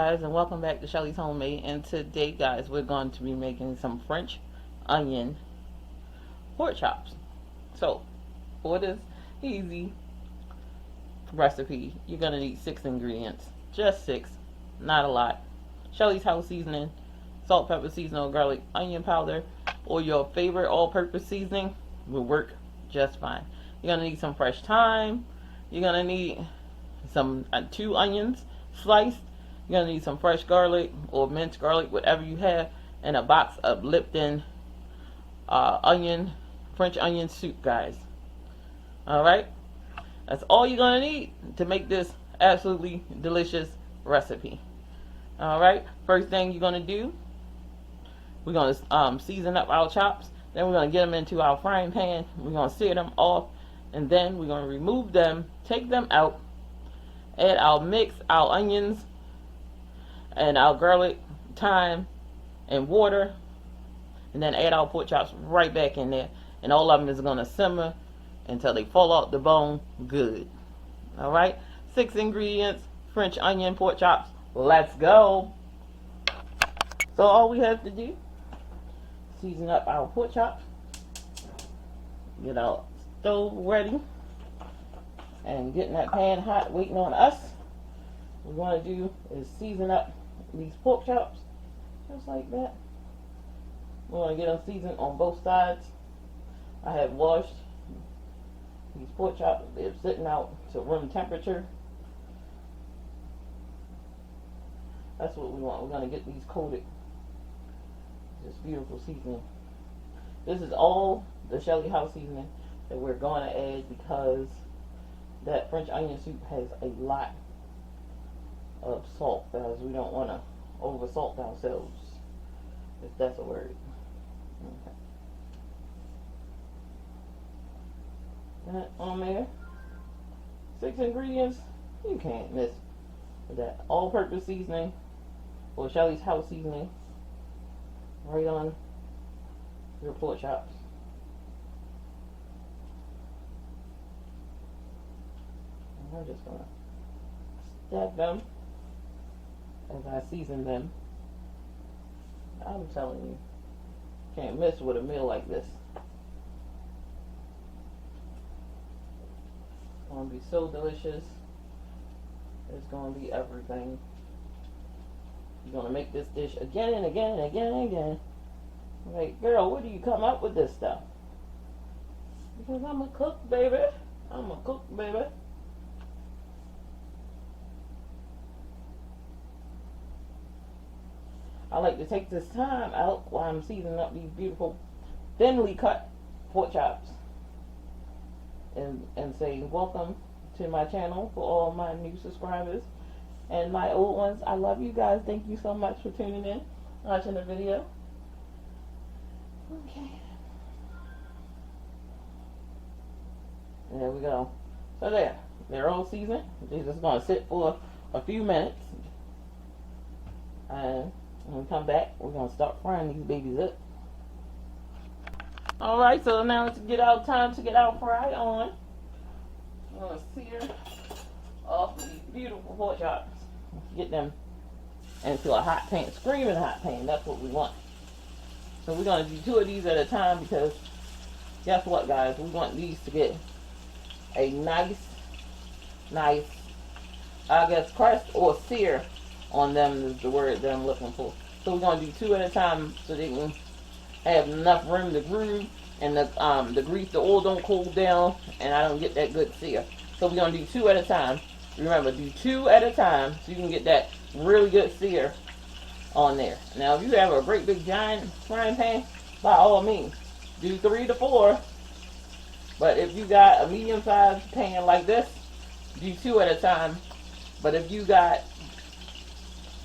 guys, and welcome back to Shelly's Homemade. And today, guys, we're going to be making some French onion pork chops. So, for this easy recipe, you're going to need 6 ingredients. Just 6, not a lot. Shelly's house seasoning, salt, pepper, seasonal, garlic, onion powder, or your favorite all-purpose seasoning will work just fine. You're going to need some fresh thyme. You're going to need some 2 onions sliced. You're going to need some fresh garlic or minced garlic, whatever you have, and a box of Lipton French onion soup, guys. Alright? That's all you're going to need to make this absolutely delicious recipe. Alright? First thing you're going to do, we're going to season up our chops. Then we're going to get them into our frying pan. We're going to sear them off. And then we're going to remove them, take them out, add our mix, our onions, and our garlic, thyme, and water, and then add our pork chops right back in there, and all of them is going to simmer until they fall off the bone good. Alright, 6 ingredients, French onion pork chops. Let's go. So all we have to do, season up our pork chops, get our stove ready, and getting that pan hot waiting on us. What we want to do is season up these pork chops just like that. We want to get them seasoned on both sides. I have washed these pork chops. They're sitting out to room temperature. That's what we want. We're going to get these coated. This beautiful seasoning. This is all the Shelly house seasoning that we're going to add because that French onion soup has a lot of salt, guys. We don't want to over salt ourselves, if that's a word. Okay. That on there. 6 ingredients. You can't miss that all-purpose seasoning or Shelly's house seasoning right on your pork chops. And I'm just gonna stab them as I season them. I'm telling you, can't miss with a meal like this. It's gonna be so delicious. It's gonna be everything. You're gonna make this dish again and again and again and again. Like, girl, where do you come up with this stuff? Because I'm a cook, baby. I'm a cook, baby. I like to take this time out while I'm seasoning up these beautiful thinly cut pork chops and say welcome to my channel for all my new subscribers and my old ones. I love you guys. Thank you so much for tuning in, watching the video. Okay. There we go. So there. They're all seasoned. They're just going to sit for a few minutes. And when we come back, we're going to start frying these babies up. Alright, so now it's time to get our fry on. I'm going to sear off these beautiful pork chops. Get them into a hot pan, screaming hot pan. That's what we want. So we're going to do 2 of these at a time because guess what, guys? We want these to get a nice, I guess, crust or sear on them is the word that I'm looking for. So we're going to do 2 at a time so they can have enough room to groove and the grease, the oil don't cool down and I don't get that good sear. So we're going to do 2 at a time. Remember, do 2 at a time so you can get that really good sear on there. Now, if you have a great big giant frying pan, by all means, do 3 to 4. But if you got a medium-sized pan like this, do 2 at a time. But if you got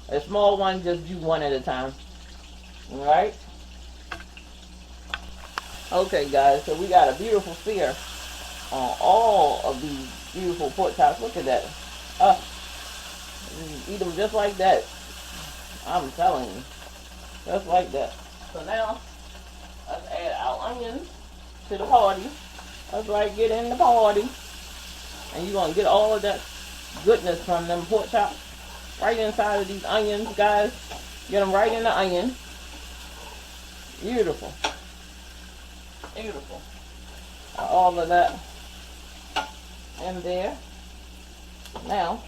a small one, just do 1 at a time. Alright? Okay, guys, so we got a beautiful sear on all of these beautiful pork chops. Look at that. Eat them just like that. I'm telling you. Just like that. So now, let's add our onions to the party. That's right, get in the party. And you're going to get all of that goodness from them pork chops. right inside of these onions, guys. Get them right in the onion. Beautiful. Beautiful. All of that in there. Now,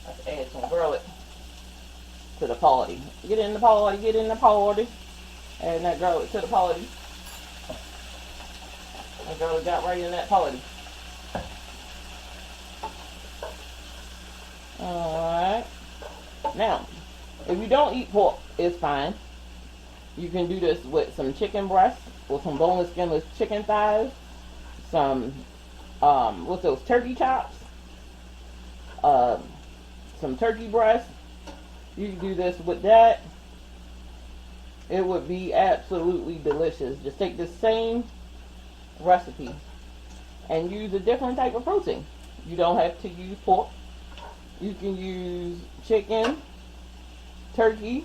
let's add some garlic to the party. Get in the party, get in the party. Add that garlic to the party. That garlic got right in that party. Alright. Now, if you don't eat pork, it's fine. You can do this with some chicken breasts or some boneless, skinless chicken thighs. Some, what's those, turkey chops? Some turkey breasts. You can do this with that. It would be absolutely delicious. Just take the same recipe and use a different type of protein. You don't have to use pork. You can use chicken, turkey.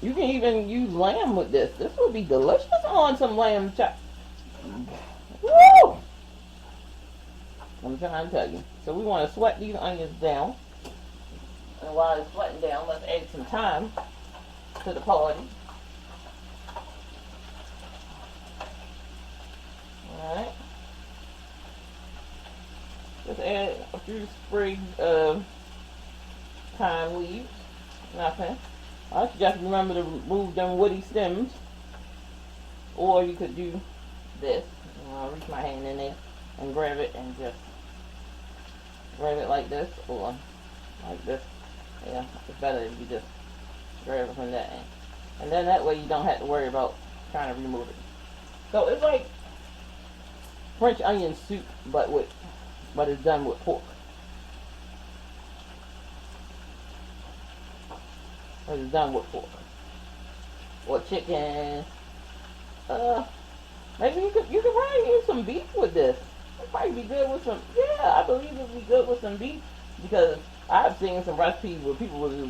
You can even use lamb with this. This would be delicious on some lamb chop. Woo! I'm trying to tell you. So we want to sweat these onions down. And while it's sweating down, let's add some thyme to the party. Alright. Just add a few sprigs of thyme leaves. Nothing. I just remember to remove them woody stems. Or you could do this. I'll reach my hand in there and grab it and just grab it like this or like this. Yeah, it's better if you just grab it from that end. And then that way you don't have to worry about trying to remove it. So it's like French onion soup, but it's done with pork. But it's done with pork. Or chicken. Maybe you could probably use some beef with this. It'd probably be good with some, yeah, I believe it'd be good with some beef, because I've seen some recipes where people were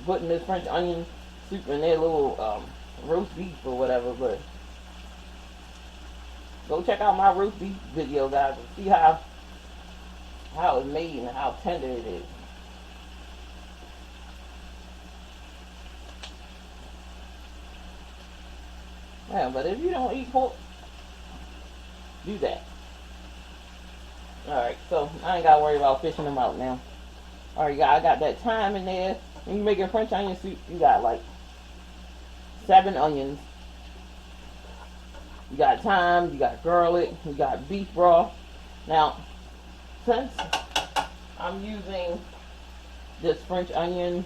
putting this French onion soup in their little roast beef or whatever, but go check out my roast beef video, guys, and see how it's made and how tender it is. Yeah, but if you don't eat pork, do that. Alright, so I ain't gotta worry about fishing them out now. Alright, I got that thyme in there. When you're making French onion soup, you got like 7 onions. You got thyme, you got garlic, you got beef broth. Now, since I'm using this French onion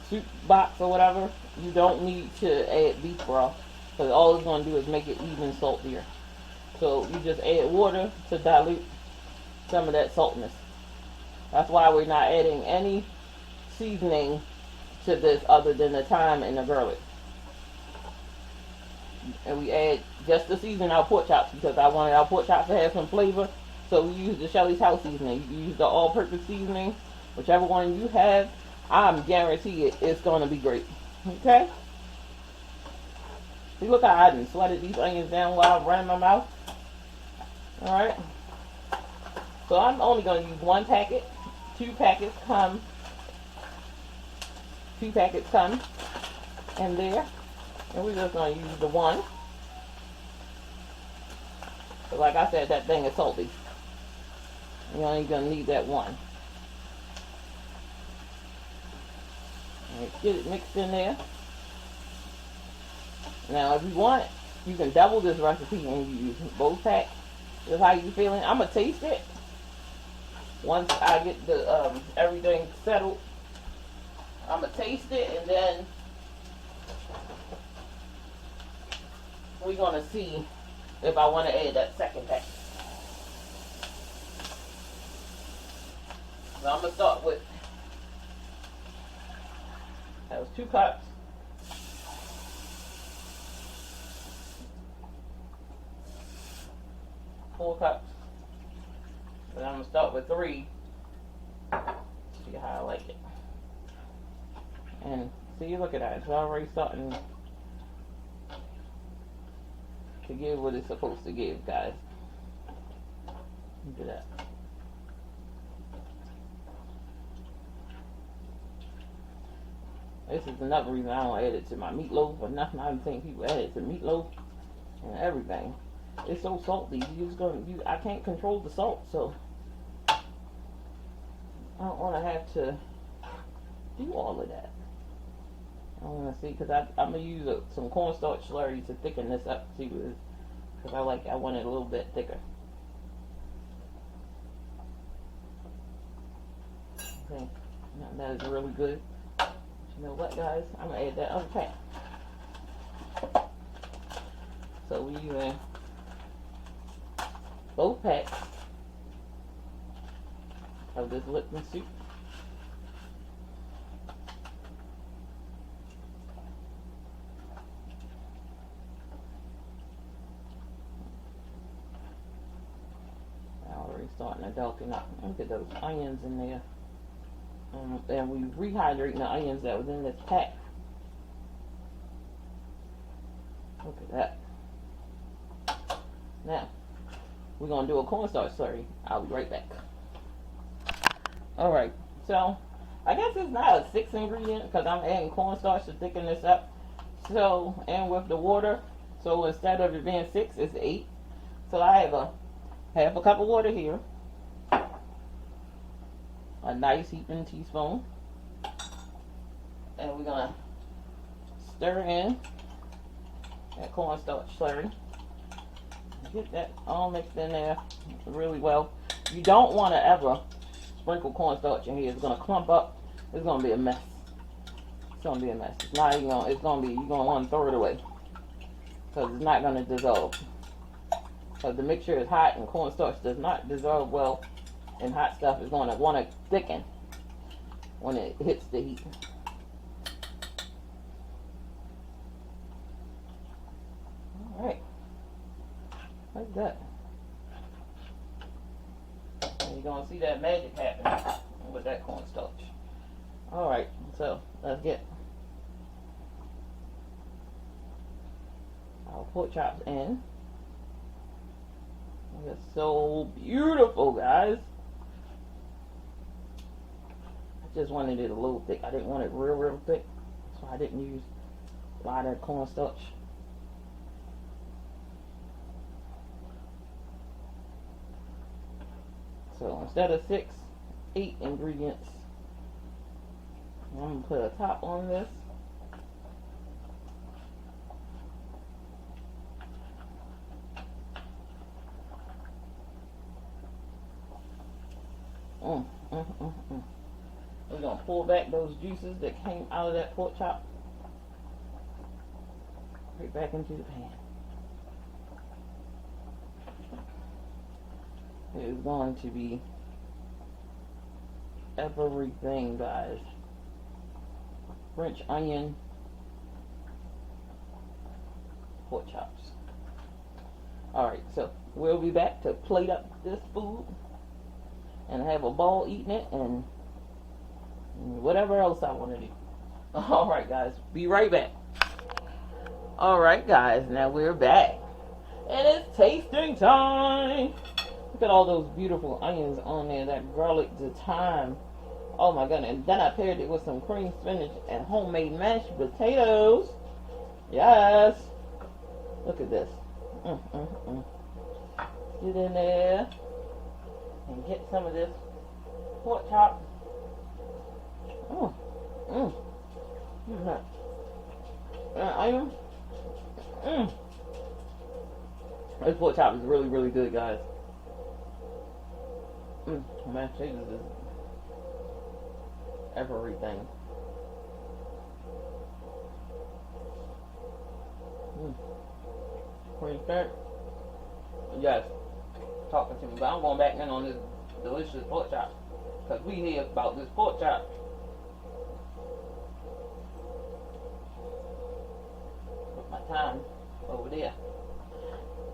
soup box or whatever, you don't need to add beef broth, because all it's going to do is make it even saltier. So you just add water to dilute some of that saltiness. That's why we're not adding any seasoning to this other than the thyme and the garlic. And we add just to season our pork chops, because I wanted our pork chops to have some flavor. So we use the Shelly's house seasoning. You use the all-purpose seasoning, whichever one you have. I'm guaranteed it's going to be great. Okay? See, look how I done sweated these onions down while I'm running my mouth. Alright? So I'm only going to use 1 packet. 2 packets come. 2 packets come in there. And we're just going to use the 1. So like I said, that thing is salty. You're only going to need that 1. Get it mixed in there. Now, if you want, you can double this recipe and use both packs. Just how you feeling. I'm gonna taste it once I get the everything settled. I'm gonna taste it, and then we're gonna see if I want to add that second pack. So I'm gonna start with, that was 2 cups. 4 cups. But I'm going to start with 3. See how I like it. And see, look at that. It's already starting to give what it's supposed to give, guys. Look at that. This is another reason I don't add it to my meatloaf or nothing. I've seen people add it to meatloaf and everything. It's so salty. I can't control the salt, so I don't want to have to do all of that. I want to see, because I'm going to use some cornstarch slurry to thicken this up, see what it is, because I want it a little bit thicker. Okay, now that is really good. You know what, guys? I'm going to add that other pack. So we're using both packs of this Lipton soup. Already starting to darken up. Look at those onions in there. And we rehydrating the onions that was in this pack. Look at that. Now, we're going to do a cornstarch slurry. I'll be right back. Alright, so I guess it's not a 6 ingredient because I'm adding cornstarch to thicken this up. So, and with the water, so instead of it being 6, it's 8. So I have a half a cup of water here. A nice heaping teaspoon. And we're going to stir in that cornstarch slurry. Get that all mixed in there really well. You don't want to ever sprinkle cornstarch in here. It's going to clump up. It's going to be a mess. It's going to be a mess. It's not even going. It's going to be. You're going to want to throw it away because it's not going to dissolve. Because the mixture is hot and cornstarch does not dissolve well. And hot stuff is going to want to thicken when it hits the heat. All right. Like that. And you're going to see that magic happen with that cornstarch. Alright, so let's get our pork chops in. It's so beautiful, guys. I just wanted it a little thick. I didn't want it real thick. So I didn't use a lot of cornstarch. So instead of 6, 8 ingredients. I'm going to put a top on this. We're going to pull back those juices that came out of that pork chop. Right back into the pan. It is going to be everything, guys. French onion, pork chops. Alright, so we'll be back to plate up this food and have a ball eating it and whatever else I want to do. Alright, guys, be right back. Alright, guys, now we're back. And it's tasting time. Look at all those beautiful onions on there, that garlic, the thyme. Oh my goodness. And then I paired it with some cream spinach and homemade mashed potatoes. Yes. Look at this. Get in there and get some of this pork chop. Onion. This pork chop is really good, guys. Mashed potatoes is everything. Cream spinach. Yes, talking to me, but I'm going back in on this delicious pork chop because we hear about this pork chop. Put my thyme over there.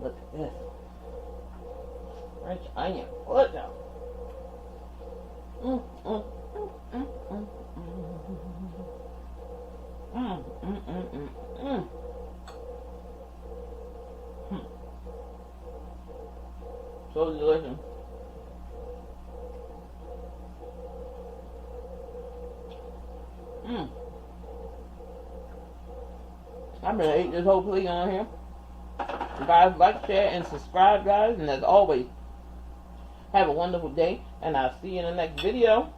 Look at this. French onion pork chop. So delicious. I'm gonna eat this whole plate on here. Guys, like, share, and subscribe, guys. And as always, have a wonderful day. And I'll see you in the next video.